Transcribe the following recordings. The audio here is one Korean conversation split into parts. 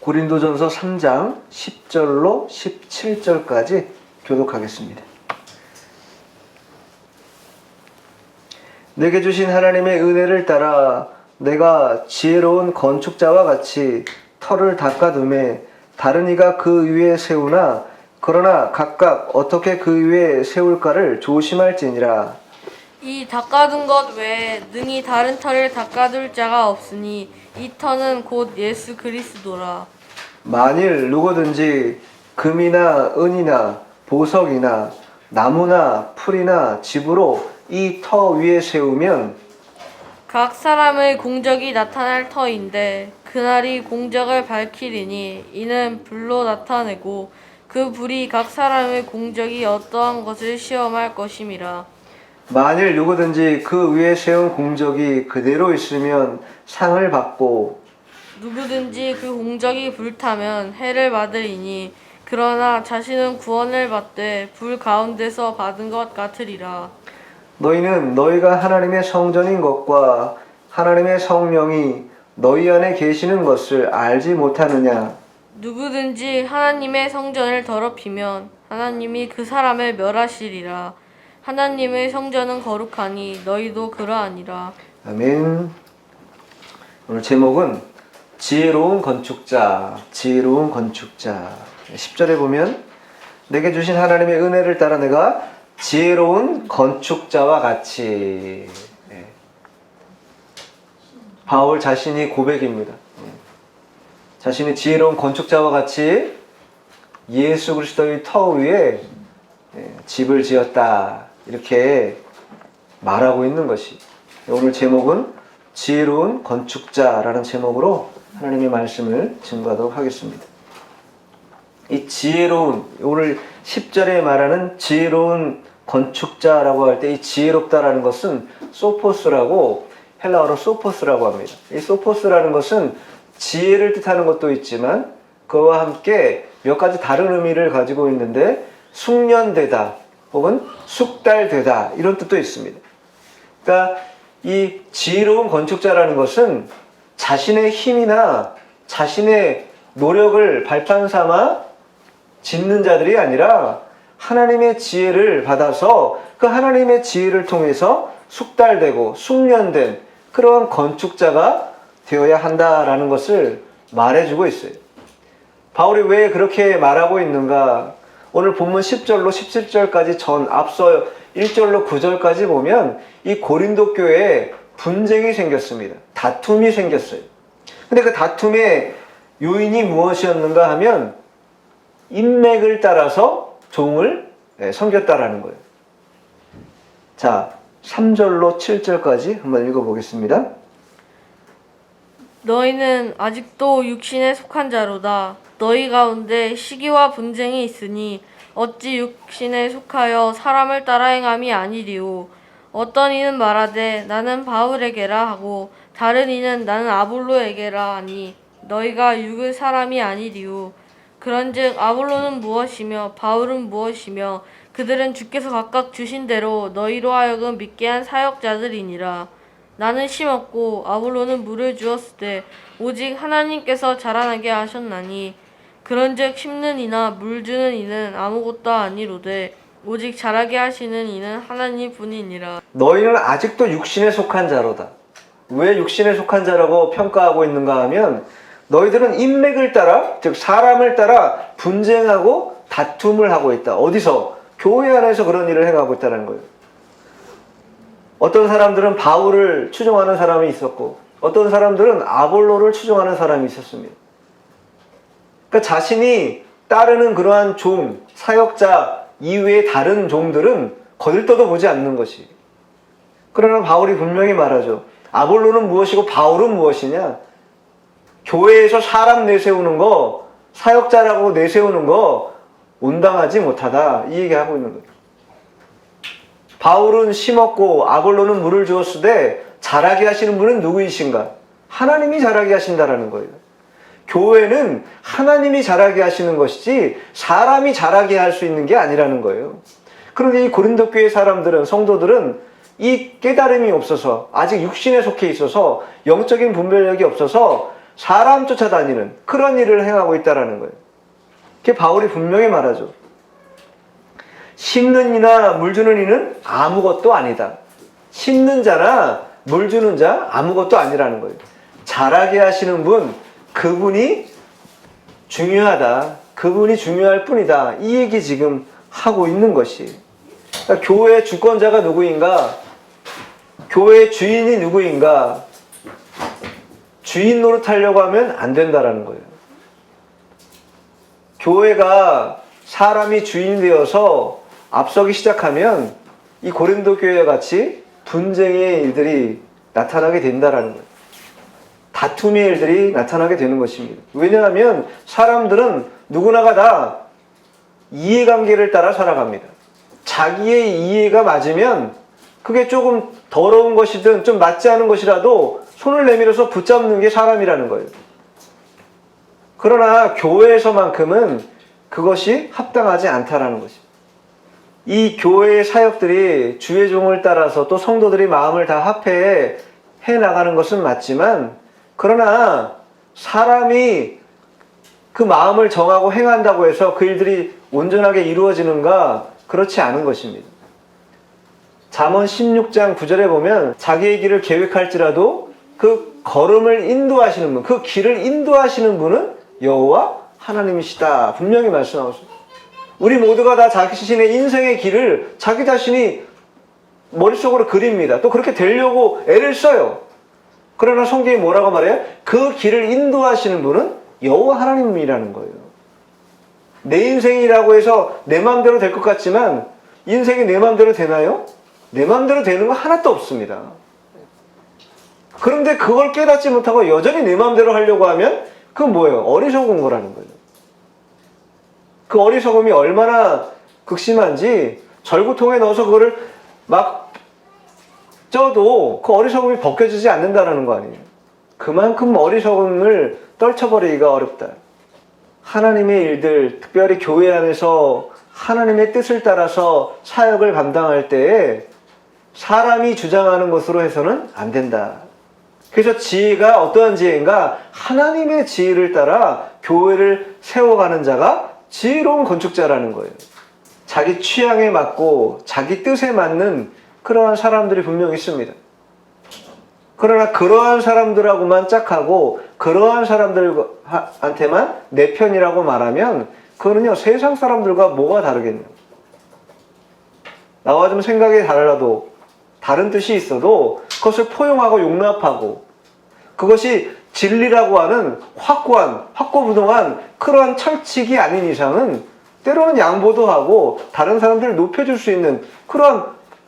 고린도전서 3장 10절로 17절까지 교독하겠습니다. 내게 주신 하나님의 은혜를 따라 내가 지혜로운 건축자와 같이 터를 닦아둠에 다른 이가 그 위에 세우나 그러나 각각 어떻게 그 위에 세울까를 조심할지니라. 이 닦아둔 것 외에 능히 다른 터를 닦아둘 자가 없으니 이 터는 곧 예수 그리스도라. 만일 누구든지 금이나 은이나 보석이나 나무나 풀이나 집으로 이 터 위에 세우면 각 사람의 공적이 나타날 터인데 그날이 공적을 밝히리니 이는 불로 나타내고 그 불이 각 사람의 공적이 어떠한 것을 시험할 것임이라. 만일 누구든지 그 위에 세운 공적이 그대로 있으면 상을 받고 누구든지 그 공적이 불타면 해를 받으리니 그러나 자신은 구원을 받되 불 가운데서 받은 것 같으리라. 너희는 너희가 하나님의 성전인 것과 하나님의 성령이 너희 안에 계시는 것을 알지 못하느냐. 누구든지 하나님의 성전을 더럽히면 하나님이 그 사람을 멸하시리라. 하나님의 성전은 거룩하니 너희도 그러하니라. 아멘. 오늘 제목은 지혜로운 건축자, 지혜로운 건축자. 10절에 보면 내게 주신 하나님의 은혜를 따라 내가 지혜로운 건축자와 같이. 바울 자신이 고백입니다. 자신이 지혜로운 건축자와 같이 예수 그리스도의 터 위에 집을 지었다, 이렇게 말하고 있는 것이, 오늘 제목은 지혜로운 건축자라는 제목으로 하나님의 말씀을 증거하도록 하겠습니다. 이 지혜로운, 오늘 10절에 말하는 지혜로운 건축자라고 할 때 이 지혜롭다라는 것은 소포스라고, 헬라어로 소포스라고 합니다. 이 소포스라는 것은 지혜를 뜻하는 것도 있지만 그와 함께 몇 가지 다른 의미를 가지고 있는데 숙련되다 혹은 숙달되다 이런 뜻도 있습니다. 그러니까 이 지혜로운 건축자라는 것은 자신의 힘이나 자신의 노력을 발판 삼아 짓는 자들이 아니라 하나님의 지혜를 받아서 그 하나님의 지혜를 통해서 숙달되고 숙련된 그러한 건축자가 되어야 한다라는 것을 말해주고 있어요. 바울이 왜 그렇게 말하고 있는가? 오늘 본문 10절로 17절까지 앞서 1절로 9절까지 보면 이 고린도 교회에 분쟁이 생겼습니다. 다툼이 생겼어요. 근데 그 다툼의 요인이 무엇이었는가 하면 인맥을 따라서 종을 섬겼다라는 거예요. 자, 3절로 7절까지 한번 읽어보겠습니다. 너희는 아직도 육신에 속한 자로다. 너희 가운데 시기와 분쟁이 있으니 어찌 육신에 속하여 사람을 따라 행함이 아니리요. 어떤 이는 말하되 나는 바울에게라 하고 다른 이는 나는 아볼로에게라 하니 너희가 육의 사람이 아니리요. 그런즉 아볼로는 무엇이며 바울은 무엇이며 그들은 주께서 각각 주신 대로 너희로 하여금 믿게 한 사역자들이니라. 나는 심었고 아볼로는 물을 주었을 때 오직 하나님께서 자라나게 하셨나니 그런즉 심는 이나 물 주는 이는 아무것도 아니로되 오직 자라게 하시는 이는 하나님 뿐이니라. 너희는 아직도 육신에 속한 자로다. 왜 육신에 속한 자라고 평가하고 있는가 하면 너희들은 인맥을 따라, 즉 사람을 따라 분쟁하고 다툼을 하고 있다. 어디서? 교회 안에서 그런 일을 행하고 있다는 거예요. 어떤 사람들은 바울을 추종하는 사람이 있었고 어떤 사람들은 아볼로를 추종하는 사람이 있었습니다. 그러니까 자신이 따르는 그러한 종, 사역자 이외의 다른 종들은 거들떠도 보지 않는 것이. 그러나 바울이 분명히 말하죠. 아볼로는 무엇이고 바울은 무엇이냐? 교회에서 사람 내세우는 거, 사역자라고 내세우는 거 온당하지 못하다, 이 얘기하고 있는 거예요. 바울은 심었고 아볼로는 물을 주었으되 자라게 하시는 분은 누구이신가? 하나님이 자라게 하신다라는 거예요. 교회는 하나님이 자라게 하시는 것이지 사람이 자라게 할 수 있는 게 아니라는 거예요. 그런데 이 고린도 교회 사람들은, 성도들은 이 깨달음이 없어서, 아직 육신에 속해 있어서 영적인 분별력이 없어서 사람 쫓아다니는 그런 일을 행하고 있다라는 거예요. 그게 바울이 분명히 말하죠. 심는 이나 물 주는 이는 아무것도 아니다. 심는 자나 물 주는 자 아무것도 아니라는 거예요. 자라게 하시는 분, 그분이 중요하다. 그분이 중요할 뿐이다. 이 얘기 지금 하고 있는 것이. 그러니까 교회의 주권자가 누구인가? 교회의 주인이 누구인가? 주인 노릇하려고 하면 안 된다라는 거예요. 교회가 사람이 주인이 되어서 앞서기 시작하면 이 고린도 교회와 같이 분쟁의 일들이 나타나게 된다라는 거예요. 다툼의 일들이 나타나게 되는 것입니다. 왜냐하면 사람들은 누구나가 다 이해관계를 따라 살아갑니다. 자기의 이해가 맞으면 그게 조금 더러운 것이든 좀 맞지 않은 것이라도 손을 내밀어서 붙잡는 게 사람이라는 거예요. 그러나 교회에서만큼은 그것이 합당하지 않다라는 것입니다. 이 교회의 사역들이 주의 종을 따라서 또 성도들이 마음을 다 합해 나가는 것은 맞지만, 그러나 사람이 그 마음을 정하고 행한다고 해서 그 일들이 온전하게 이루어지는가? 그렇지 않은 것입니다. 잠언 16장 9절에 보면 자기의 길을 계획할지라도 그 걸음을 인도하시는 분, 그 길을 인도하시는 분은 여호와 하나님이시다. 분명히 말씀하고 있습니다. 우리 모두가 다 자신의 인생의 길을 자기 자신이 머릿속으로 그립니다. 또 그렇게 되려고 애를 써요. 그러나 성경이 뭐라고 말해요? 그 길을 인도하시는 분은 여호와 하나님이라는 거예요. 내 인생이라고 해서 내 마음대로 될 것 같지만 인생이 내 마음대로 되나요? 내 마음대로 되는 거 하나도 없습니다. 그런데 그걸 깨닫지 못하고 여전히 내 마음대로 하려고 하면 그건 뭐예요? 어리석은 거라는 거예요. 그 어리석음이 얼마나 극심한지 절구통에 넣어서 그거를 막 쪄도 그 어리석음이 벗겨지지 않는다는 거 아니에요. 그만큼 어리석음을 떨쳐버리기가 어렵다. 하나님의 일들, 특별히 교회 안에서 하나님의 뜻을 따라서 사역을 감당할 때에 사람이 주장하는 것으로 해서는 안 된다. 그래서 지혜가 어떠한 지혜인가? 하나님의 지혜를 따라 교회를 세워가는 자가 지혜로운 건축자라는 거예요. 자기 취향에 맞고 자기 뜻에 맞는 그러한 사람들이 분명히 있습니다. 그러나 그러한 사람들하고만 짝하고 그러한 사람들한테만 내 편이라고 말하면 그거는요, 세상 사람들과 뭐가 다르겠냐. 나와 좀 생각이 달라도 다른 뜻이 있어도 그것을 포용하고 용납하고 그것이 진리라고 하는 확고한, 확고부동한 그러한 철칙이 아닌 이상은 때로는 양보도 하고 다른 사람들을 높여줄 수 있는 그러한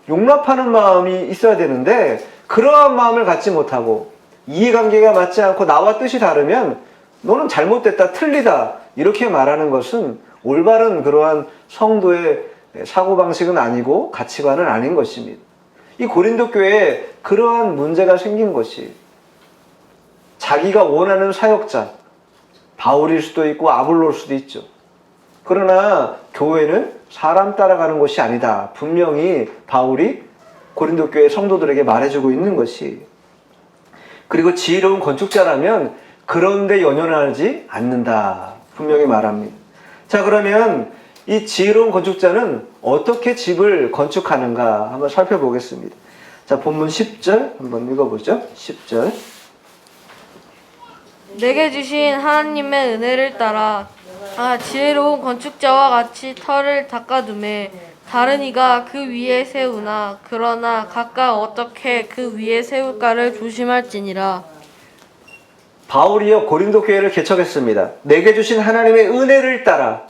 용납하는 마음이 있어야 되는데, 그러한 마음을 갖지 못하고 이해관계가 맞지 않고 나와 뜻이 다르면 너는 잘못됐다, 틀리다 이렇게 말하는 것은 올바른 그러한 성도의 사고방식은 아니고 가치관은 아닌 것입니다. 이 고린도 교회에 그러한 문제가 생긴 것이, 자기가 원하는 사역자, 바울일 수도 있고 아볼로일 수도 있죠. 그러나 교회는 사람 따라가는 것이 아니다. 분명히 바울이 고린도 교회 성도들에게 말해주고 있는 것이, 그리고 지혜로운 건축자라면 그런데 연연하지 않는다. 분명히 말합니다. 자, 그러면 이 지혜로운 건축자는 어떻게 집을 건축하는가 한번 살펴보겠습니다. 자, 본문 10절 한번 읽어보죠. 10절. 내게 주신 하나님의 은혜를 따라 지혜로운 건축자와 같이 터를 닦아두매 다른 이가 그 위에 세우나 그러나 각각 어떻게 그 위에 세울까를 조심할지니라. 바울이요, 고린도 교회를 개척했습니다. 내게 주신 하나님의 은혜를 따라.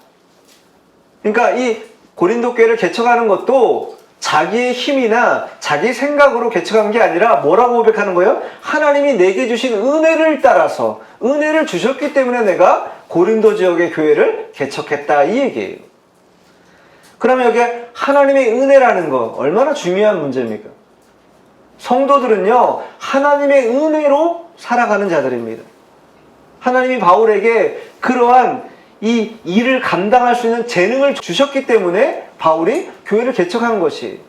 그러니까 이 고린도 교회를 개척하는 것도 자기의 힘이나 자기 생각으로 개척한 게 아니라 뭐라고 고백하는 거예요? 하나님이 내게 주신 은혜를 따라서, 은혜를 주셨기 때문에 내가 고린도 지역의 교회를 개척했다, 이 얘기예요. 그러면 여기 하나님의 은혜라는 거 얼마나 중요한 문제입니까? 성도들은요, 하나님의 은혜로 살아가는 자들입니다. 하나님이 바울에게 그러한 이 일을 감당할 수 있는 재능을 주셨기 때문에 바울이 교회를 개척한 것이,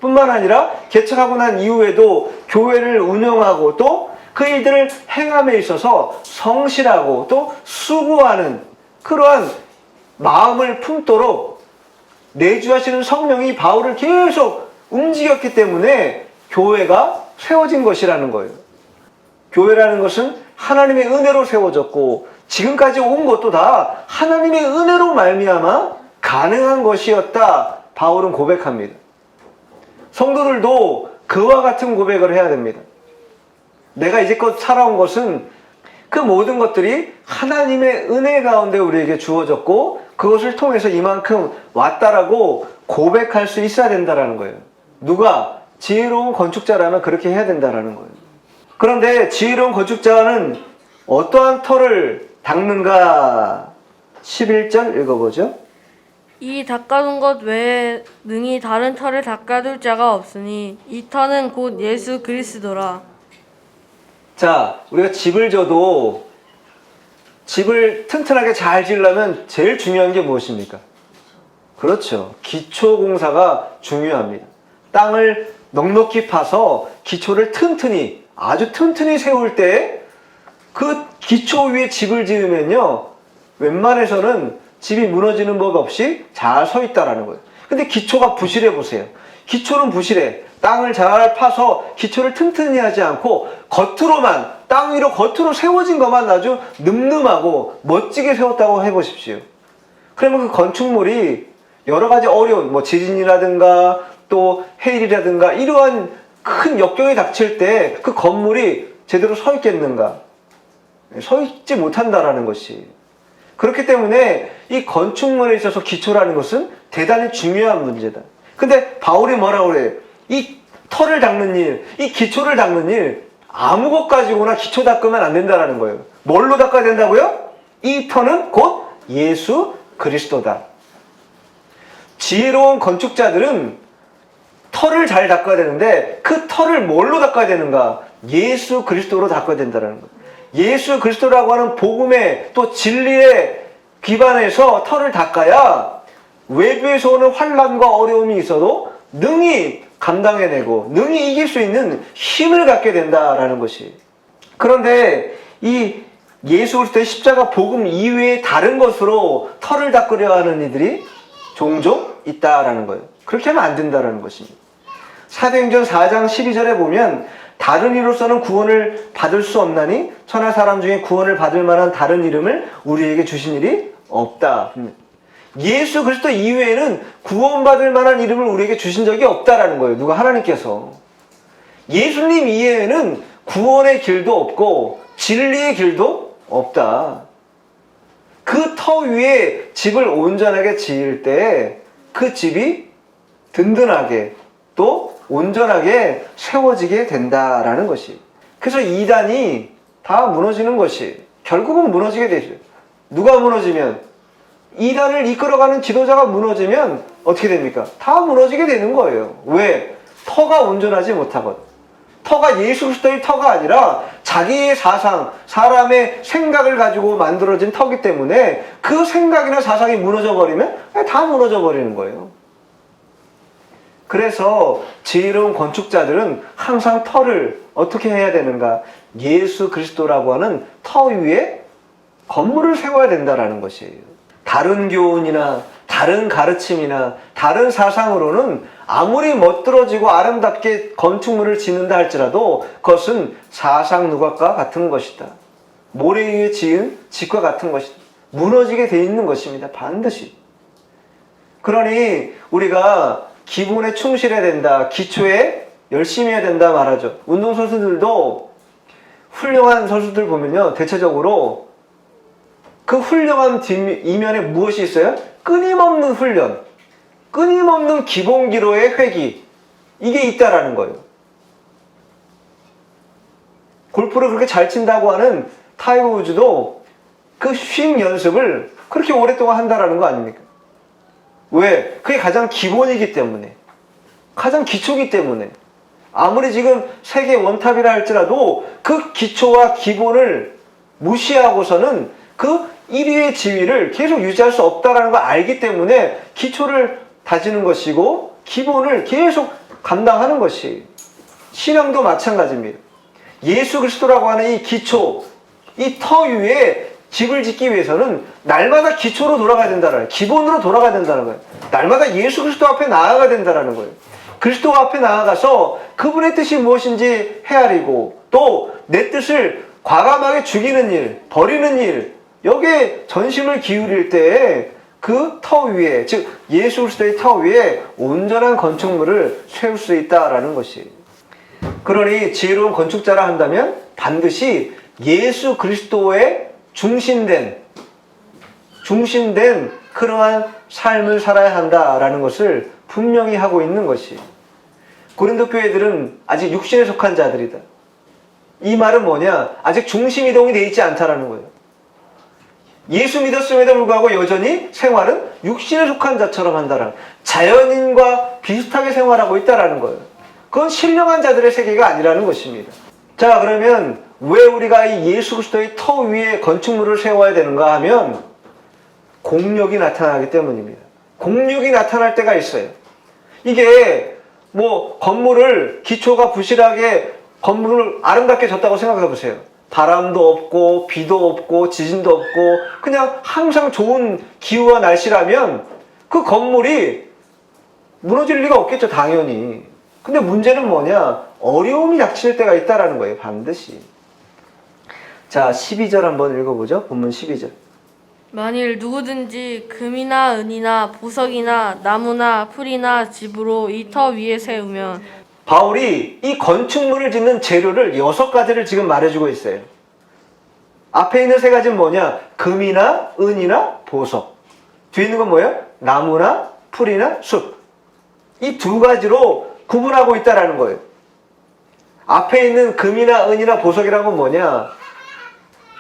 뿐만 아니라 개척하고 난 이후에도 교회를 운영하고 또 그 일들을 행함에 있어서 성실하고 또 수고하는 그러한 마음을 품도록 내주하시는 성령이 바울을 계속 움직였기 때문에 교회가 세워진 것이라는 거예요. 교회라는 것은 하나님의 은혜로 세워졌고 지금까지 온 것도 다 하나님의 은혜로 말미암아 가능한 것이었다. 바울은 고백합니다. 성도들도 그와 같은 고백을 해야 됩니다. 내가 이제껏 살아온 것은 그 모든 것들이 하나님의 은혜 가운데 우리에게 주어졌고 그것을 통해서 이만큼 왔다라고 고백할 수 있어야 된다라는 거예요. 누가? 지혜로운 건축자라면 그렇게 해야 된다라는 거예요. 그런데 지혜로운 건축자는 어떠한 터를 닦는가? 11절 읽어보죠. 이 닦아둔 것 외에 능히 다른 터를 닦아둘 자가 없으니 이 터는 곧 예수 그리스도라. 자, 우리가 집을 져도 집을 튼튼하게 잘 지으려면 제일 중요한 게 무엇입니까? 그렇죠. 기초공사가 중요합니다. 땅을 넉넉히 파서 기초를 튼튼히, 아주 튼튼히 세울 때 그 기초 위에 집을 지으면요, 웬만해서는 집이 무너지는 법 없이 잘 서 있다라는 거예요. 근데 기초가 부실해 보세요. 기초는 부실해. 땅을 잘 파서 기초를 튼튼히 하지 않고 겉으로만, 땅 위로 겉으로 세워진 것만 아주 늠름하고 멋지게 세웠다고 해보십시오. 그러면 그 건축물이 여러 가지 어려운, 뭐 지진이라든가 또 해일이라든가 이러한 큰 역경이 닥칠 때 그 건물이 제대로 서 있겠는가? 서 있지 못한다라는 것이. 그렇기 때문에 이 건축물에 있어서 기초라는 것은 대단히 중요한 문제다. 근데 바울이 뭐라고 그래요? 이 터를 닦는 일, 이 기초를 닦는 일, 아무 것 가지고나 기초 닦으면 안 된다라는 거예요. 뭘로 닦아야 된다고요? 이 터는 곧 예수 그리스도다. 지혜로운 건축자들은 터를 잘 닦아야 되는데 그 터를 뭘로 닦아야 되는가? 예수 그리스도로 닦아야 된다는 거예요. 예수 그리스도라고 하는 복음의 또 진리에 기반해서 터를 닦아야 외부에서 오는 환난과 어려움이 있어도 능히 감당해내고 능히 이길 수 있는 힘을 갖게 된다라는 것이. 그런데 이 예수 그리스도의 십자가 복음 이외에 다른 것으로 터를 닦으려 하는 이들이 종종 있다라는 거예요. 그렇게 하면 안 된다라는 것입니다. 사도행전 4장 12절에 보면 다른 이로서는 구원을 받을 수 없나니 천하 사람 중에 구원을 받을 만한 다른 이름을 우리에게 주신 일이 없다. 예수 그리스도 이외에는 구원받을 만한 이름을 우리에게 주신 적이 없다라는 거예요. 누가? 하나님께서. 예수님 이외에는 구원의 길도 없고 진리의 길도 없다. 그 터 위에 집을 온전하게 지을 때 그 집이 든든하게 또 온전하게 세워지게 된다라는 것이. 그래서 이단이 다 무너지는 것이 결국은 무너지게 되죠. 누가 무너지면? 이단을 이끌어가는 지도자가 무너지면 어떻게 됩니까? 다 무너지게 되는 거예요. 왜? 터가 온전하지 못하거든. 터가 예수 그리스도의 터가 아니라 자기의 사상, 사람의 생각을 가지고 만들어진 터기 때문에 그 생각이나 사상이 무너져 버리면 다 무너져 버리는 거예요. 그래서 지혜로운 건축자들은 항상 터를 어떻게 해야 되는가? 예수 그리스도라고 하는 터 위에 건물을 세워야 된다라는 것이에요. 다른 교훈이나 다른 가르침이나 다른 사상으로는 아무리 멋들어지고 아름답게 건축물을 짓는다 할지라도 그것은 사상 누각과 같은 것이다. 모래 위에 지은 집과 같은 것이다. 무너지게 돼 있는 것입니다. 반드시. 그러니 우리가 기본에 충실해야 된다. 기초에 열심히 해야 된다 말하죠. 운동선수들도 훌륭한 선수들 보면요. 대체적으로 그 훌륭한 이면에 무엇이 있어요? 끊임없는 훈련, 끊임없는 기본기로의 회귀, 이게 있다라는 거예요. 골프를 그렇게 잘 친다고 하는 타이거 우즈도 그 스윙 연습을 그렇게 오랫동안 한다라는 거 아닙니까? 왜? 그게 가장 기본이기 때문에, 가장 기초이기 때문에. 아무리 지금 세계 원탑이라 할지라도 그 기초와 기본을 무시하고서는 그 1위의 지위를 계속 유지할 수 없다는 걸 알기 때문에 기초를 다지는 것이고 기본을 계속 감당하는 것이. 신앙도 마찬가지입니다. 예수 그리스도라고 하는 이 기초, 이 터 위에 집을 짓기 위해서는 날마다 기초로 돌아가야 된다는 거예요. 기본으로 돌아가야 된다는 거예요. 날마다 예수 그리스도 앞에 나아가야 된다는 거예요. 그리스도 앞에 나아가서 그분의 뜻이 무엇인지 헤아리고 또 내 뜻을 과감하게 죽이는 일, 버리는 일, 여기에 전심을 기울일 때 그 터 위에, 즉 예수 그리스도의 터 위에 온전한 건축물을 세울 수 있다라는 것이. 그러니 지혜로운 건축자라 한다면 반드시 예수 그리스도의 중심된 그러한 삶을 살아야 한다라는 것을 분명히 하고 있는 것이. 고린도 교회들은 아직 육신에 속한 자들이다. 이 말은 뭐냐? 아직 중심 이동이 되어 있지 않다라는 거예요. 예수 믿었음에도 불구하고 여전히 생활은 육신에 속한 자처럼 한다라는, 자연인과 비슷하게 생활하고 있다라는 거예요. 그건 신령한 자들의 세계가 아니라는 것입니다. 자, 그러면 왜 우리가 이 예수 그리스도의 터 위에 건축물을 세워야 되는가 하면 공력이 나타나기 때문입니다. 공력이 나타날 때가 있어요. 이게 뭐 건물을 기초가 부실하게 건물을 아름답게 졌다고 생각해 보세요. 바람도 없고 비도 없고 지진도 없고 그냥 항상 좋은 기후와 날씨라면 그 건물이 무너질 리가 없겠죠, 당연히. 근데 문제는 뭐냐? 어려움이 닥칠 때가 있다라는 거예요, 반드시. 자, 12절 한번 읽어보죠. 본문 12절. 만일 누구든지 금이나 은이나 보석이나 나무나 풀이나 집으로 이 터 위에 세우면 바울이 이 건축물을 짓는 재료를 6가지를 지금 말해주고 있어요. 앞에 있는 3가지는 뭐냐? 금이나 은이나 보석. 뒤에 있는 건 뭐예요? 나무나 풀이나 숲. 이 2가지로 구분하고 있다라는 거예요. 앞에 있는 금이나 은이나 보석이라는 건 뭐냐?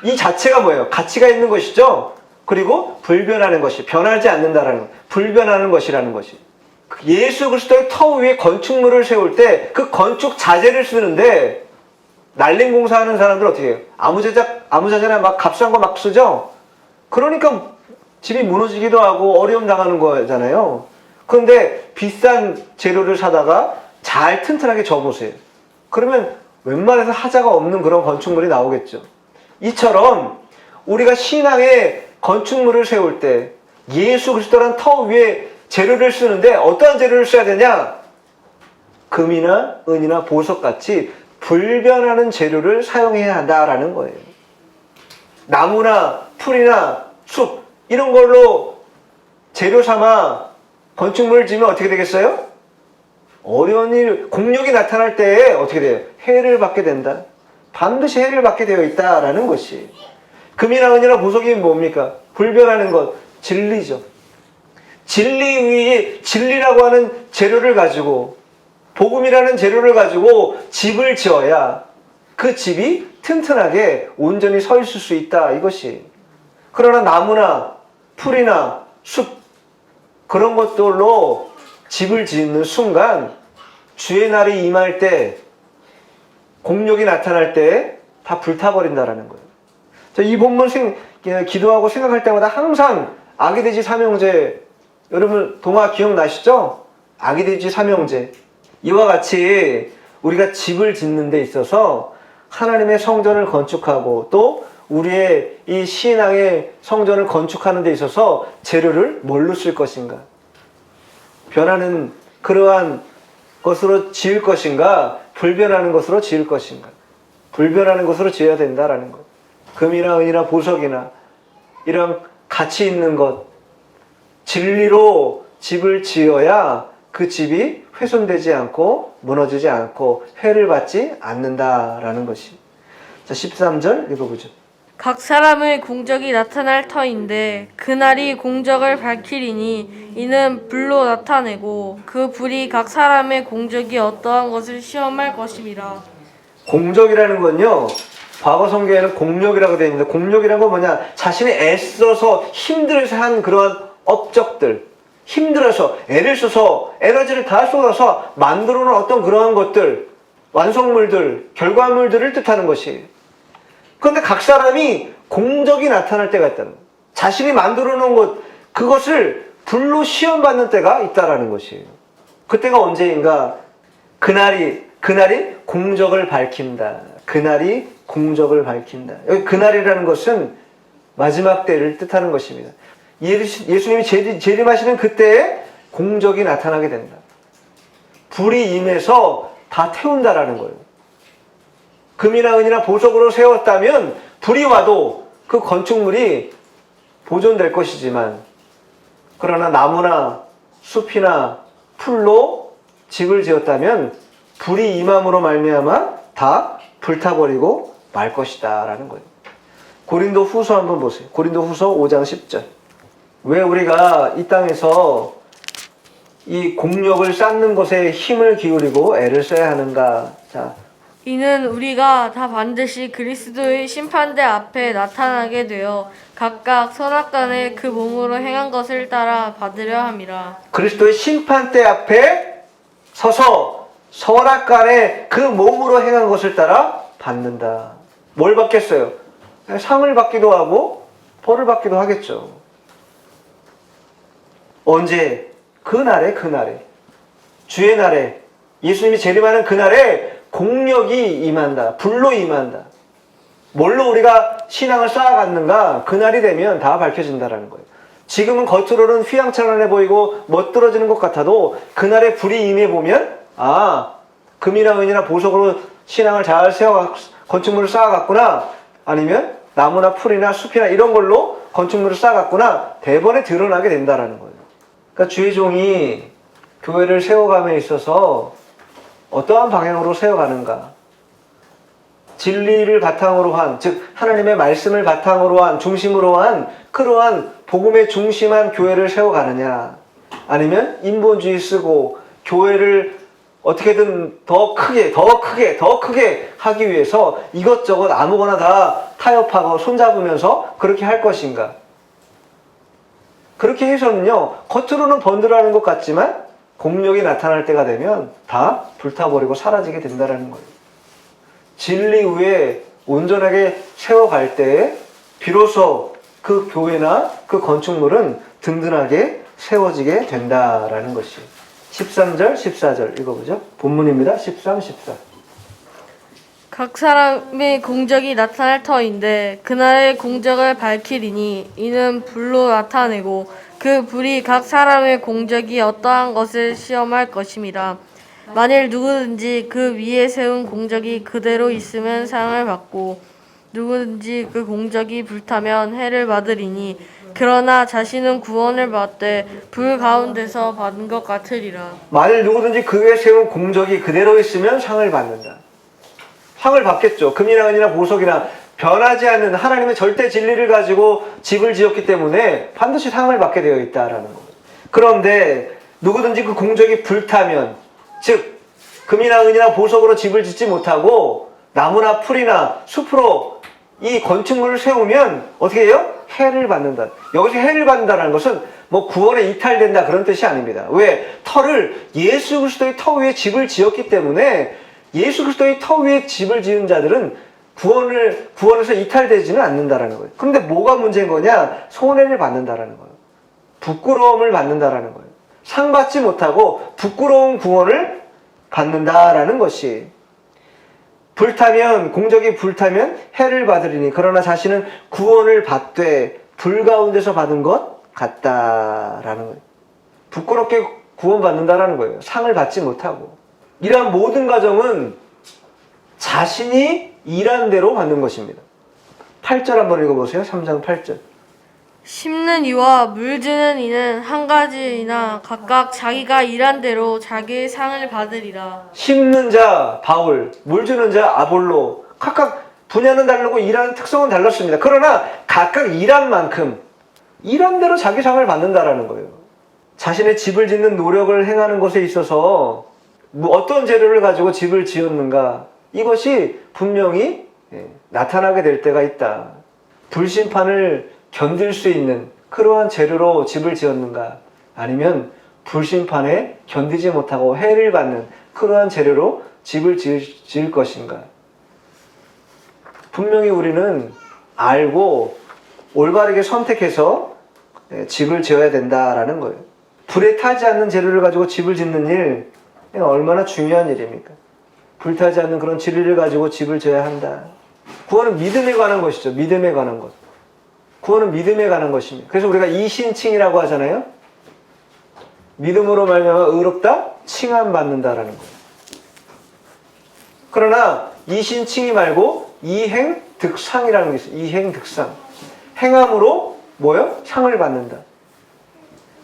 이 자체가 뭐예요? 가치가 있는 것이죠. 그리고 불변하는 것이, 변하지 않는다라는 것, 불변하는 것이라는 것이. 예수 그리스도의 터 위에 건축물을 세울 때 그 건축 자재를 쓰는데, 날림 공사하는 사람들 어떻게 해요? 아무자재나 막 값싼 거 막 쓰죠? 그러니까 집이 무너지기도 하고 어려움 당하는 거잖아요. 그런데 비싼 재료를 사다가 잘 튼튼하게 져보세요. 그러면 웬만해서 하자가 없는 그런 건축물이 나오겠죠. 이처럼 우리가 신앙의 건축물을 세울 때 예수 그리스도란 터 위에 재료를 쓰는데 어떠한 재료를 써야 되냐? 금이나 은이나 보석같이 불변하는 재료를 사용해야 한다라는 거예요. 나무나 풀이나 숲 이런 걸로 재료 삼아 건축물을 지으면 어떻게 되겠어요? 어려운 일, 공력이 나타날 때 어떻게 돼요? 해를 받게 된다. 반드시 해를 받게 되어 있다라는 것이. 금이나 은이나 보석이 뭡니까? 불변하는 것, 진리죠. 진리 위에 진리라고 하는 재료를 가지고, 복음이라는 재료를 가지고 집을 지어야 그 집이 튼튼하게 온전히 서 있을 수 있다, 이것이. 그러나 나무나 풀이나 숲 그런 것들로 집을 짓는 순간 주의 날이 임할 때, 공력이 나타날 때 다 불타버린다라는 거예요. 이 본문 기도하고 생각할 때마다 항상 아기돼지 삼형제, 여러분 동화 기억나시죠? 아기돼지 삼형제. 이와 같이 우리가 집을 짓는 데 있어서 하나님의 성전을 건축하고 또 우리의 이 신앙의 성전을 건축하는 데 있어서 재료를 뭘로 쓸 것인가? 변하는 그러한 것으로 지을 것인가? 불변하는 것으로 지을 것인가? 불변하는 것으로 지어야 된다라는 것. 금이나 은이나 보석이나 이런 가치 있는 것, 진리로 집을 지어야 그 집이 훼손되지 않고 무너지지 않고 해를 받지 않는다라는 것이. 자, 13절 읽어보죠. 각 사람의 공적이 나타날 터인데 그날이 공적을 밝히리니 이는 불로 나타내고 그 불이 각 사람의 공적이 어떠한 것을 시험할 것임이라. 공적이라는 건요, 과거 성경에는 공력이라고 되어 있는데, 공력이라는 건 뭐냐? 자신이 애써서 힘들어서 한 그러한 업적들, 힘들어서 애를 써서 에너지를 다 쏟아서 만들어 놓은 어떤 그러한 것들, 완성물들, 결과물들을 뜻하는 것이. 그런데 각 사람이 공적이 나타날 때가 있다는 거예요. 자신이 만들어 놓은 것, 그것을 불로 시험받는 때가 있다라는 것이에요. 그때가 언제인가? 그날이 공적을 밝힌다. 그날이 공적을 밝힌다. 여기 그날이라는 것은 마지막 때를 뜻하는 것입니다. 예수님이 재림하시는 그때에 공적이 나타나게 된다. 불이 임해서 다 태운다라는 거예요. 금이나 은이나 보석으로 세웠다면 불이 와도 그 건축물이 보존될 것이지만, 그러나 나무나 숲이나 풀로 집을 지었다면 불이 임함으로 말미암아 다 불타버리고 말 것이다 라는 거예요. 고린도 후서 한번 보세요. 고린도 후서 5장 10절. 왜 우리가 이 땅에서 이 공력을 쌓는 것에 힘을 기울이고 애를 써야 하는가? 자, 이는 우리가 다 반드시 그리스도의 심판대 앞에 나타나게 되어 각각 선악간에 그 몸으로 행한 것을 따라 받으려 함이라. 그리스도의 심판대 앞에 서서 선악간에 그 몸으로 행한 것을 따라 받는다. 뭘 받겠어요? 상을 받기도 하고 벌을 받기도 하겠죠. 언제? 그날에 주의 날에, 예수님이 재림하는 그날에 공력이 임한다. 불로 임한다. 뭘로 우리가 신앙을 쌓아갔는가? 그날이 되면 다 밝혀진다라는 거예요. 지금은 겉으로는 휘황찬란해 보이고 멋들어지는 것 같아도 그날에 불이 임해보면 금이나 은이나 보석으로 신앙을 잘 건축물을 쌓아갔구나. 아니면 나무나 풀이나 숲이나 이런 걸로 건축물을 쌓아갔구나. 대번에 드러나게 된다라는 거예요. 그러니까 주의 종이 교회를 세워감에 있어서 어떠한 방향으로 세워가는가? 진리를 바탕으로 한, 즉 하나님의 말씀을 바탕으로 한, 중심으로 한 그러한 복음의 중심한 교회를 세워가느냐? 아니면 인본주의 쓰고 교회를 어떻게든 더 크게 하기 위해서 이것저것 아무거나 다 타협하고 손잡으면서 그렇게 할 것인가? 그렇게 해서는요, 겉으로는 번들어하는 것 같지만 공력이 나타날 때가 되면 다 불타버리고 사라지게 된다는 거예요. 진리 위에 온전하게 세워갈 때에 비로소 그 교회나 그 건축물은 든든하게 세워지게 된다라는 것이 13절, 14절 읽어보죠. 본문입니다. 13, 14. 각 사람의 공적이 나타날 터인데 그날의 공적을 밝히리니 이는 불로 나타내고 그 불이 각 사람의 공적이 어떠한 것을 시험할 것임이라. 만일 누구든지 그 위에 세운 공적이 그대로 있으면 상을 받고 누구든지 그 공적이 불타면 해를 받으리니 그러나 자신은 구원을 받되 불 가운데서 받은 것 같으리라. 만일 누구든지 그 위에 세운 공적이 그대로 있으면 상을 받는다. 상을 받겠죠. 금이나 은이나 보석이나 변하지 않는 하나님의 절대 진리를 가지고 집을 지었기 때문에 반드시 상을 받게 되어 있다라는 거예요. 그런데 누구든지 그 공적이 불타면, 즉 금이나 은이나 보석으로 집을 짓지 못하고 나무나 풀이나 숲으로 이 건축물을 세우면 어떻게 해요? 해를 받는다. 여기서 해를 받는다는 것은 뭐 구원에 이탈된다 그런 뜻이 아닙니다. 왜? 예수 그리스도의 터 위에 집을 지었기 때문에 예수 그리스도의 터 위에 집을 지은 자들은 구원에서 이탈되지는 않는다라는 거예요. 그런데 뭐가 문제인 거냐? 손해를 받는다라는 거예요. 부끄러움을 받는다라는 거예요. 상 받지 못하고 부끄러운 구원을 받는다라는 것이, 공적이 불타면 해를 받으리니 그러나 자신은 구원을 받되 불 가운데서 받은 것 같다라는 거예요. 부끄럽게 구원받는다라는 거예요. 상을 받지 못하고. 이러한 모든 과정은 자신이 일한 대로 받는 것입니다. 8절 한번 읽어보세요. 3장 8절. 심는 이와 물주는 이는 한 가지이나 각각 자기가 일한 대로 자기의 상을 받으리라. 심는 자 바울, 물주는 자 아볼로, 각각 분야는 다르고 일하는 특성은 달랐습니다. 그러나 각각 일한 만큼 일한 대로 자기 상을 받는다라는 거예요. 자신의 집을 짓는 노력을 행하는 것에 있어서 어떤 재료를 가지고 집을 지었는가, 이것이 분명히 나타나게 될 때가 있다. 불심판을 견딜 수 있는 그러한 재료로 집을 지었는가, 아니면 불심판에 견디지 못하고 해를 받는 그러한 재료로 집을 지을 것인가. 분명히 우리는 알고 올바르게 선택해서 집을 지어야 된다라는 거예요. 불에 타지 않는 재료를 가지고 집을 짓는 일, 얼마나 중요한 일입니까? 불타지 않는 그런 진리를 가지고 집을 져야 한다. 구원은 믿음에 관한 것이죠. 믿음에 관한 것. 구원은 믿음에 관한 것입니다. 그래서 우리가 이신칭이라고 하잖아요. 믿음으로 말미암아 의롭다 칭함 받는다라는 거예요. 그러나 이신칭이 말고 이행득상이라는 게 있어요. 이행득상. 행함으로 뭐요? 상을 받는다.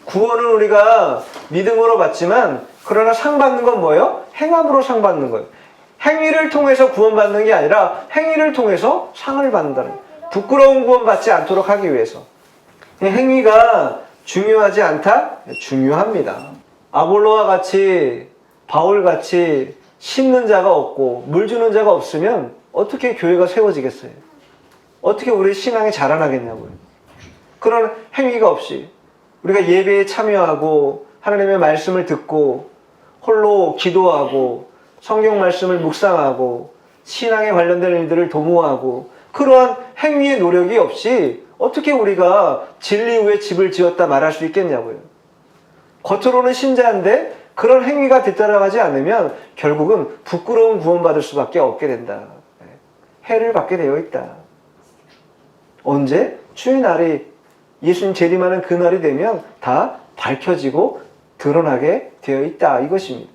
구원은 우리가 믿음으로 받지만 그러나 상 받는 건 뭐예요? 행함으로 상 받는 거예요. 행위를 통해서 구원받는 게 아니라 행위를 통해서 상을 받는다는 거예요. 부끄러운 구원 받지 않도록 하기 위해서. 행위가 중요하지 않다? 중요합니다. 아볼로와 같이 바울같이 심는 자가 없고 물 주는 자가 없으면 어떻게 교회가 세워지겠어요? 어떻게 우리 신앙이 자라나겠냐고요. 그런 행위가 없이 우리가 예배에 참여하고 하나님의 말씀을 듣고 홀로 기도하고 성경 말씀을 묵상하고 신앙에 관련된 일들을 도모하고 그러한 행위의 노력이 없이 어떻게 우리가 진리 후에 집을 지었다 말할 수 있겠냐고요. 겉으로는 신자인데 그런 행위가 뒤따라가지 않으면 결국은 부끄러운 구원받을 수밖에 없게 된다. 해를 받게 되어 있다. 언제? 주의 날이 예수님 재림하는 그 날이 되면 다 밝혀지고 드러나게 되어 있다. 이것입니다.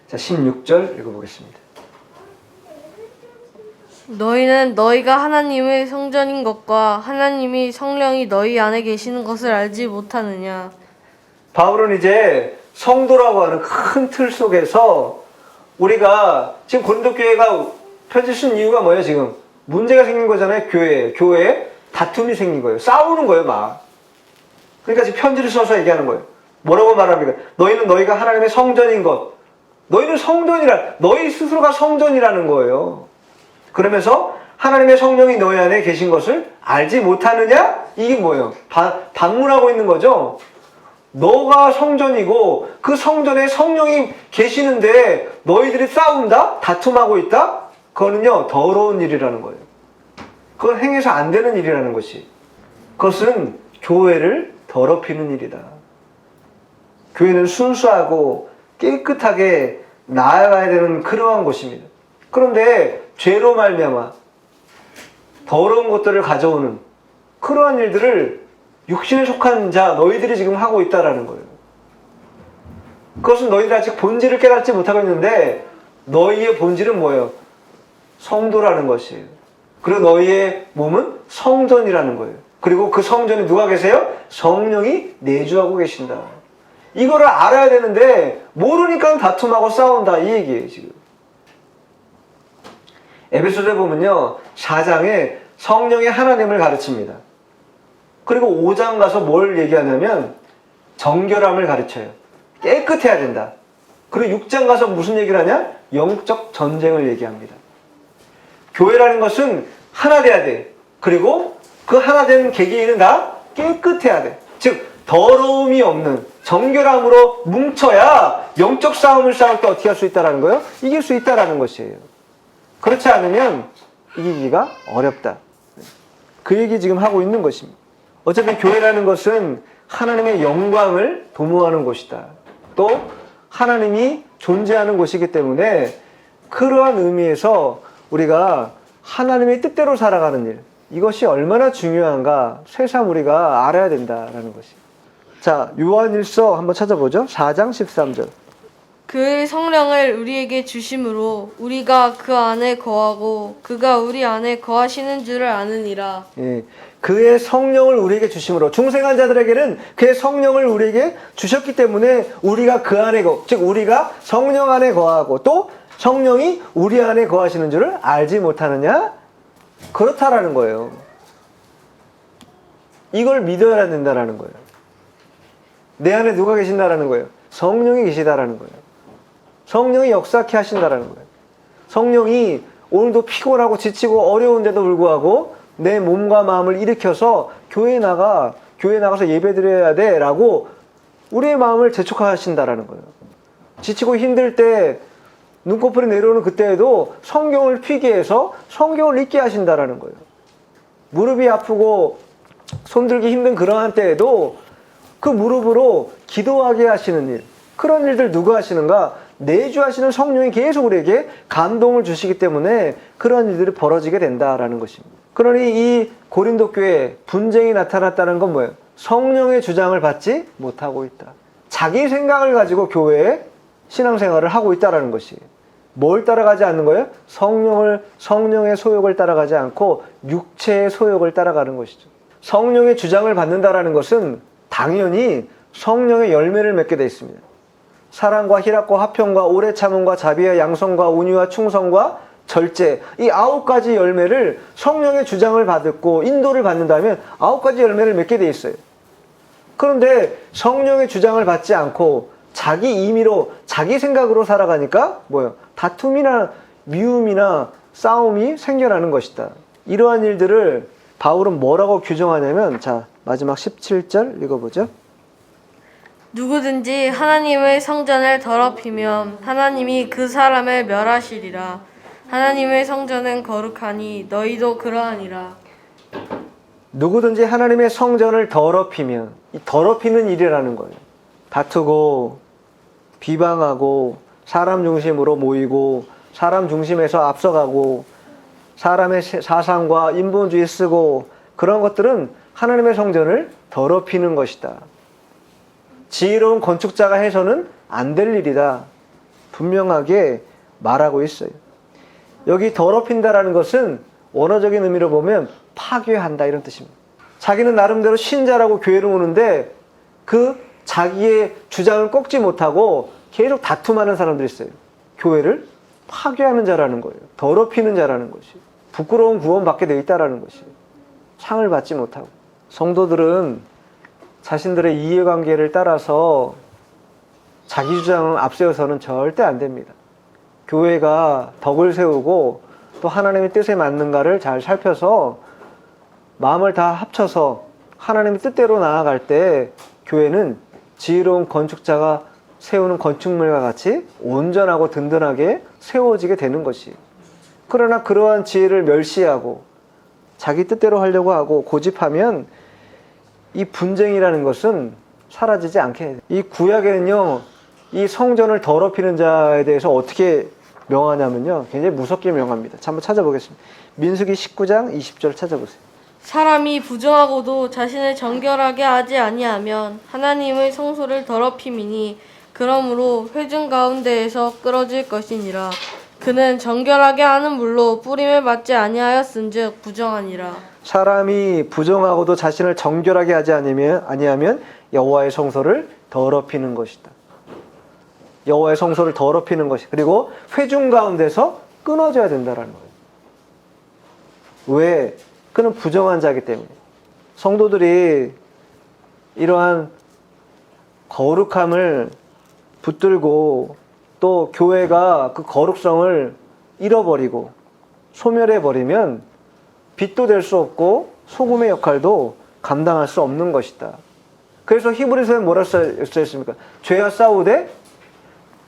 자, 16절 읽어보겠습니다. 너희는 너희가 하나님의 성전인 것과 하나님이 성령이 너희 안에 계시는 것을 알지 못하느냐. 바울은 이제 성도라고 하는 큰 틀 속에서 우리가 지금 고린도 교회가 편지 쓴 이유가 뭐예요? 지금 문제가 생긴 거잖아요. 교회에 다툼이 생긴 거예요. 싸우는 거예요, 막. 그러니까 지금 편지를 써서 얘기하는 거예요. 뭐라고 말합니까? 너희는 너희가 하나님의 성전인 것. 너희는 성전이라, 너희 스스로가 성전이라는 거예요. 그러면서 하나님의 성령이 너희 안에 계신 것을 알지 못하느냐? 이게 뭐예요? 반문하고 있는 거죠. 너가 성전이고 그 성전에 성령이 계시는데 너희들이 싸운다? 다툼하고 있다? 그거는요, 더러운 일이라는 거예요. 그건 행해서 안 되는 일이라는 것이. 그것은 교회를 더럽히는 일이다. 교회는 순수하고 깨끗하게 나아가야 되는 그러한 곳입니다. 그런데 죄로 말미암아 더러운 것들을 가져오는 그러한 일들을 육신에 속한 자 너희들이 지금 하고 있다라는 거예요. 그것은 너희들이 아직 본질을 깨닫지 못하고 있는데 너희의 본질은 뭐예요? 성도라는 것이에요. 그리고 너희의 몸은 성전이라는 거예요. 그리고 그 성전에 누가 계세요? 성령이 내주하고 계신다. 이거를 알아야 되는데 모르니까 다툼하고 싸운다 이 얘기예요. 지금 에베소서에 보면요 4장에 성령의 하나님을 가르칩니다. 그리고 5장 가서 뭘 얘기하냐면 정결함을 가르쳐요. 깨끗해야 된다. 그리고 6장 가서 무슨 얘기를 하냐? 영적 전쟁을 얘기합니다. 교회라는 것은 하나 돼야 돼. 그리고 그 하나 된 개개인은 다 깨끗해야 돼. 즉 더러움이 없는 정결함으로 뭉쳐야 영적 싸움을 싸울 때 어떻게 할 수 있다는 거예요? 이길 수 있다는 것이에요. 그렇지 않으면 이기기가 어렵다. 그 얘기 지금 하고 있는 것입니다. 어쨌든 교회라는 것은 하나님의 영광을 도모하는 곳이다. 또 하나님이 존재하는 곳이기 때문에 그러한 의미에서 우리가 하나님의 뜻대로 살아가는 일, 이것이 얼마나 중요한가 새삼 우리가 알아야 된다라는 것이. 자, 요한일서 한번 찾아보죠. 4장 13절. 그의 성령을 우리에게 주심으로 우리가 그 안에 거하고 그가 우리 안에 거하시는 줄을 아느니라. 예, 그의 성령을 우리에게 주심으로 중생한 자들에게는 그의 성령을 우리에게 주셨기 때문에 우리가 그 안에 즉 우리가 성령 안에 거하고 또 성령이 우리 안에 거하시는 줄을 알지 못하느냐? 그렇다라는 거예요. 이걸 믿어야 된다라는 거예요. 내 안에 누가 계신다라는 거예요? 성령이 계시다라는 거예요. 성령이 역사케 하신다라는 거예요. 성령이 오늘도 피곤하고 지치고 어려운데도 불구하고 내 몸과 마음을 일으켜서 교회에 나가서 예배드려야 돼라고 우리의 마음을 재촉하신다라는 거예요. 지치고 힘들 때 눈꺼풀이 내려오는 그때에도 성경을 피게 해서 성경을 읽게 하신다라는 거예요. 무릎이 아프고 손들기 힘든 그러한 때에도 그 무릎으로 기도하게 하시는 일, 그런 일들 누가 하시는가? 내주하시는 성령이 계속 우리에게 감동을 주시기 때문에 그런 일들이 벌어지게 된다라는 것입니다. 그러니 이 고린도 교회에 분쟁이 나타났다는 건 뭐예요? 성령의 주장을 받지 못하고 있다. 자기 생각을 가지고 교회에 신앙생활을 하고 있다라는 것이에요. 뭘 따라가지 않는 거예요? 성령의 소욕을 따라가지 않고 육체의 소욕을 따라가는 것이죠. 성령의 주장을 받는다라는 것은 당연히 성령의 열매를 맺게 되어 있습니다. 사랑과 희락과 화평과 오래 참음과 자비와 양성과 온유와 충성과 절제, 이 9가지 열매를 성령의 주장을 받고 인도를 받는다면 9가지 열매를 맺게 되어 있어요. 그런데 성령의 주장을 받지 않고 자기 임의로 자기 생각으로 살아가니까 뭐예요? 다툼이나 미움이나 싸움이 생겨나는 것이다. 이러한 일들을 바울은 뭐라고 규정하냐면, 자, 마지막 17절 읽어보죠. 누구든지 하나님의 성전을 더럽히면 하나님이 그 사람을 멸하시리라. 하나님의 성전은 거룩하니 너희도 그러하니라. 누구든지 하나님의 성전을 더럽히면, 이 더럽히는 일이라는 거예요. 다투고 비방하고 사람 중심으로 모이고 사람 중심에서 앞서가고 사람의 사상과 인본주의 쓰고 그런 것들은 하나님의 성전을 더럽히는 것이다. 지혜로운 건축자가 해서는 안 될 일이다. 분명하게 말하고 있어요. 여기 더럽힌다라는 것은 원어적인 의미로 보면 파괴한다 이런 뜻입니다. 자기는 나름대로 신자라고 교회를 오는데 그 자기의 주장을 꺾지 못하고 계속 다툼하는 사람들이 있어요. 교회를 파괴하는 자라는 거예요. 더럽히는 자라는 것이. 부끄러운 구원받게 되어 있다라는 것이. 상을 받지 못하고. 성도들은 자신들의 이해관계를 따라서 자기 주장을 앞세워서는 절대 안 됩니다. 교회가 덕을 세우고 또 하나님의 뜻에 맞는가를 잘 살펴서 마음을 다 합쳐서 하나님의 뜻대로 나아갈 때 교회는 지혜로운 건축자가 세우는 건축물과 같이 온전하고 든든하게 세워지게 되는 것이. 그러나 그러한 지혜를 멸시하고 자기 뜻대로 하려고 하고 고집하면 이 분쟁이라는 것은 사라지지 않게 해요. 이 구약에는요, 이 성전을 더럽히는 자에 대해서 어떻게 명하냐면요, 굉장히 무섭게 명합니다. 한번 찾아보겠습니다. 민수기 19장 20절 찾아보세요. 사람이 부정하고도 자신을 정결하게 하지 아니하면 하나님의 성소를 더럽힘이니 그러므로 회중 가운데에서 끊어질 것이니라. 그는 정결하게 하는 물로 뿌림을 받지 아니하였은즉 부정하니라. 사람이 부정하고도 자신을 정결하게 하지 아니하면 여호와의 성소를 더럽히는 것이다. 여호와의 성소를 더럽히는 것이. 그리고 회중 가운데서 끊어져야 된다는 거예요. 왜? 그는 부정한 자이기 때문에. 성도들이 이러한 거룩함을 붙들고 또 교회가 그 거룩성을 잃어버리고 소멸해버리면 빛도 될 수 없고 소금의 역할도 감당할 수 없는 것이다. 그래서 히브리서에 뭐라 써있습니까? 죄와 싸우되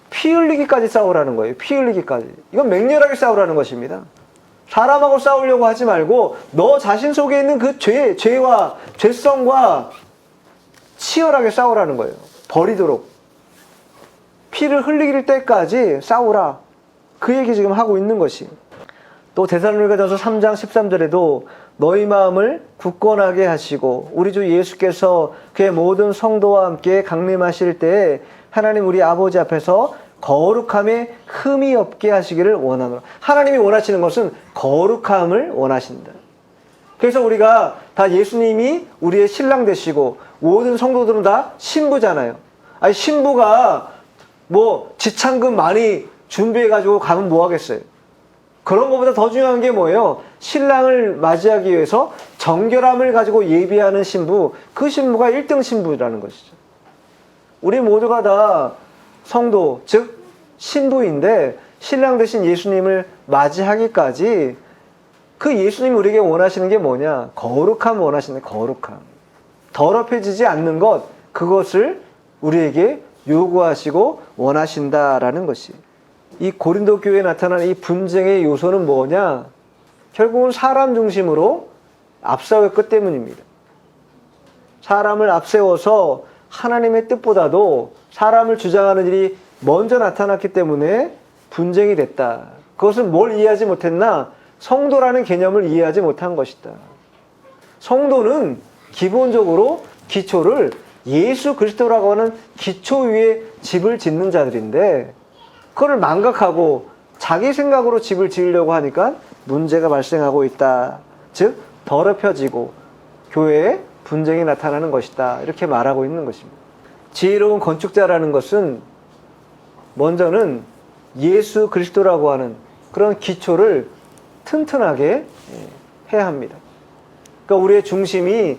피 흘리기까지 싸우라는 거예요. 피 흘리기까지. 이건 맹렬하게 싸우라는 것입니다. 사람하고 싸우려고 하지 말고 너 자신 속에 있는 그 죄와 죄성과 치열하게 싸우라는 거예요. 버리도록. 피를 흘릴 때까지 싸우라. 그 얘기 지금 하고 있는 것이. 또 데살로니가전서 3장 13절에도 너희 마음을 굳건하게 하시고 우리 주 예수께서 그의 모든 성도와 함께 강림하실 때에 하나님 우리 아버지 앞에서 거룩함에 흠이 없게 하시기를 원하노라. 하나님이 원하시는 것은 거룩함을 원하신다. 그래서 우리가 다 예수님이 우리의 신랑 되시고 모든 성도들은 다 신부잖아요. 아니 신부가 뭐 지창금 많이 준비해가지고 가면 뭐 하겠어요? 그런 것보다 더 중요한 게 뭐예요? 신랑을 맞이하기 위해서 정결함을 가지고 예비하는 신부, 그 신부가 1등 신부라는 것이죠. 우리 모두가 다 성도, 즉 신부인데 신랑 되신 예수님을 맞이하기까지 그 예수님이 우리에게 원하시는 게 뭐냐? 거룩함 원하시는 거룩함. 더럽혀지지 않는 것, 그것을 우리에게 요구하시고 원하신다라는 것이. 이 고린도 교회에 나타난 이 분쟁의 요소는 뭐냐? 결국은 사람 중심으로 앞세웠기 때문입니다. 사람을 앞세워서 하나님의 뜻보다도 사람을 주장하는 일이 먼저 나타났기 때문에 분쟁이 됐다. 그것은 뭘 이해하지 못했나? 성도라는 개념을 이해하지 못한 것이다. 성도는 기본적으로 기초를 예수 그리스도라고 하는 기초 위에 집을 짓는 자들인데, 그걸 망각하고 자기 생각으로 집을 지으려고 하니까 문제가 발생하고 있다. 즉 더럽혀지고 교회에 분쟁이 나타나는 것이다. 이렇게 말하고 있는 것입니다. 지혜로운 건축자라는 것은 먼저는 예수 그리스도라고 하는 그런 기초를 튼튼하게 해야 합니다. 그러니까 우리의 중심이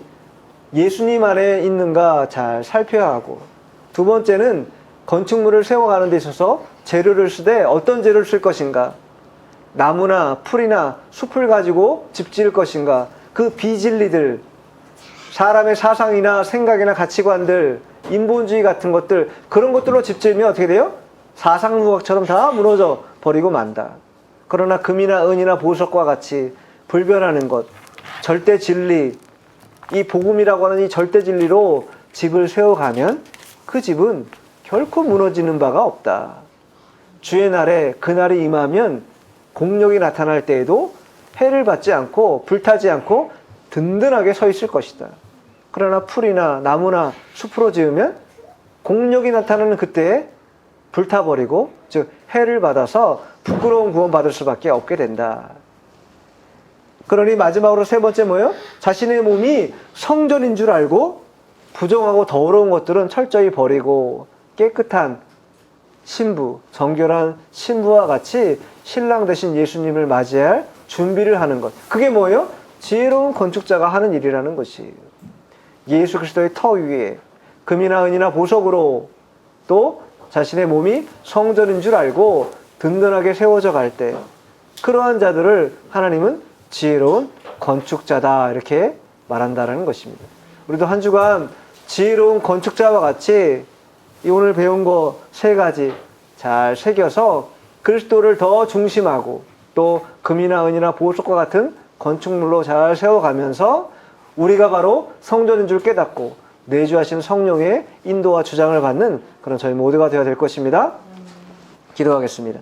예수님 안에 있는가 잘 살펴야 하고, 두 번째는 건축물을 세워가는 데 있어서 재료를 쓰되 어떤 재료를 쓸 것인가, 나무나 풀이나 숲을 가지고 집 지을 것인가, 그 비진리들, 사람의 사상이나 생각이나 가치관들, 인본주의 같은 것들, 그런 것들로 집 지으면 어떻게 돼요? 사상무각처럼 다 무너져 버리고 만다. 그러나 금이나 은이나 보석과 같이 불변하는 것, 절대 진리, 이 복음이라고 하는 이 절대 진리로 집을 세워가면 그 집은 결코 무너지는 바가 없다. 주의 날에 그날이 임하면 공력이 나타날 때에도 해를 받지 않고 불타지 않고 든든하게 서 있을 것이다. 그러나 풀이나 나무나 숲으로 지으면 공력이 나타나는 그때에 불타버리고, 즉 해를 받아서 부끄러운 구원 받을 수밖에 없게 된다. 그러니 마지막으로 세 번째 뭐예요? 자신의 몸이 성전인 줄 알고 부정하고 더러운 것들은 철저히 버리고 깨끗한 신부, 정결한 신부와 같이 신랑 되신 예수님을 맞이할 준비를 하는 것. 그게 뭐예요? 지혜로운 건축자가 하는 일이라는 것이에요. 예수 그리스도의 터 위에 금이나 은이나 보석으로 또 자신의 몸이 성전인 줄 알고 든든하게 세워져 갈 때, 그러한 자들을 하나님은 지혜로운 건축자다, 이렇게 말한다라는 것입니다. 우리도 한 주간 지혜로운 건축자와 같이 이 오늘 배운 거 세 가지 잘 새겨서 그리스도를 더 중심하고 또 금이나 은이나 보석과 같은 건축물로 잘 세워가면서 우리가 바로 성전인 줄 깨닫고 내주하신 성령의 인도와 주장을 받는 그런 저희 모두가 되어야 될 것입니다. 기도하겠습니다.